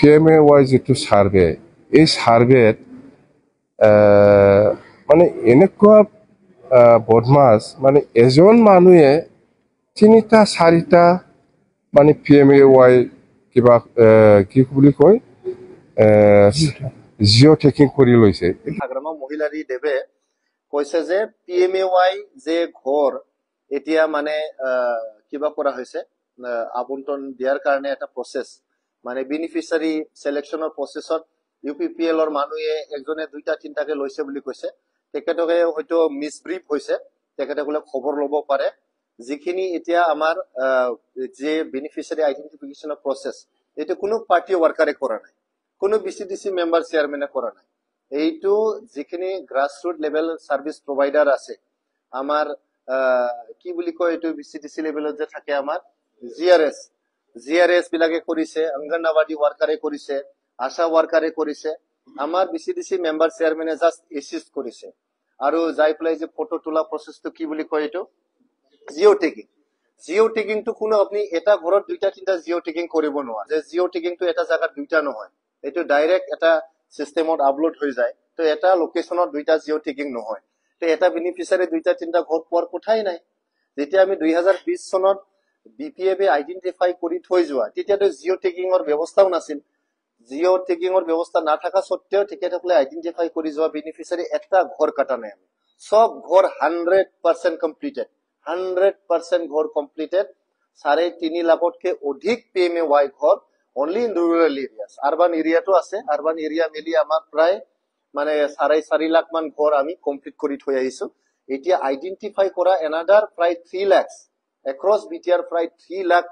PMAY যিটো survey এই সাৰ্ভেত মানে এনেকুৱা বদমাছ মানে এজন মানুহে 3টা 4টা মানে PMAY কিবা কি বুলি কয় জিঅ' টেকিং কৰি লৈছে হাগ্ৰামা মহিলাৰী দেৱে কৈছে যে PMAY যে ঘৰ এতিয়া মানে কিবা কৰা হৈছে আবণ্টন দিয়াৰ কাৰণে এটা প্ৰসেস মানে বেনিফিচিয়াৰী সিলেকশনৰ প্ৰসেসত UPPL ৰ মানুহে একজনে 2টা 3টাকে লৈছে বুলি কৈছে তেখেতকে হয়তো মিসব্ৰিফ হৈছে তেখেতসকলে খবৰ ল'ব পাৰে যিখিনি এতিয়া আমাৰ যে বেনিফিচিয়াৰী আইডেন্টিফিকেশনৰ প্ৰসেস এটা কোনো পাৰ্টি ওয়াৰ্কাৰে কৰা নাই কোনো BCDC মেম্বাৰ চেয়াৰম্যানে কৰা নাই এইটো যিখিনি গ্ৰাসৰুট লেভেল সার্ভিস প্রোভাইডার আছে আমার কি বুলি কয় এইটো BCDC লেভেলত যে থাকে আমার GRS বিলাকে কৰিছে অঙ্গনবাড়ী ওয়াৰ্কাৰে কৰিছে আশা ওয়াৰ্কাৰে কৰিছে আমাৰ BCDC মেম্বাৰ চেয়াৰম্যানে জাস্ট এসিস্ট কৰিছে আৰু যাই পেলাই যে ফটো তোলা প্ৰসেসটো কি বুলি কয় এইটো জিও টেকিং তো কোনো আপনি এটা ঘৰত 2টা 3টা জিও টেকিং কৰিব নোৱাৰে যে জিও টেকিং তো এটা জায়গাত 2টা নহয় এইটো ডাইরেক্ট এটা সিস্টেমত আপলোড হৈ যায় তো এটা লোকেশনত 2টা জিও টেকিং নহয় তো এটা বেনিফিচিয়ারি 2টা 3টা ঘৰ পোৱাৰ কথাই নাই যেতিয়া আমি 2020 সনত BPF আইডেন্টিফাই কৰি থৈ যোৱা তেতিয়াতো জিও টেকিংৰ ব্যৱস্থাও নাছিল জিও টেকিংৰ ব্যৱস্থা না থাকা সত্ত্বেও তেখেতসকলে আইডেন্টিফাই কৰি যোৱা বেনিফিচিয়াৰি এটা ঘৰ কাটা নাই সব ঘৰ 100% কমপ্লিটেড 100% ঘৰ কমপ্লিটেড 3.5 লাখতকে অধিক PMAY ঘৰ only in rural areas urban area to আছে urban area মিলি আমাৰ প্ৰায় মানে 4.5 লাখ মান ঘৰ আমি কমপ্লিট কৰি থৈ আহিছো এতিয়া আইডেন্টিফাই কৰা another প্ৰায় 3 lakhs across BTR প্ৰায় 3 লাখ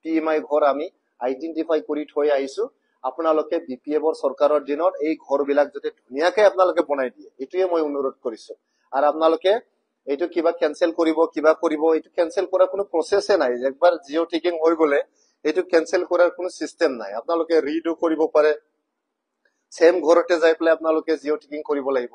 PMAY ঘৰ আমি আইডেন্টিফাই কৰি থৈ আহিছো আপোনালোকে BPF ৰ চৰকাৰৰ দিনত এই ঘৰবিলাক যদি ধুনিয়াকৈ আপোনালোকে বনাই দিয়ে এটোৱে মই অনুৰোধ কৰিছো আৰু আপোনালোকে এইটো কিবা ক্যান্সেল কৰিব এইটো ক্যান্সেল কৰাৰ কোনো প্ৰসেসে নাই একবাৰ জিও টেকিং হৈ গলে এইটো ক্যান্সেল কৰাৰ কোনো সিস্টেম নাই আপোনালোকে ৰিডো কৰিব পাৰে সেম ঘৰতে যাই পেলাই আপোনালোকে জিও টেকিং কৰিব লাগিব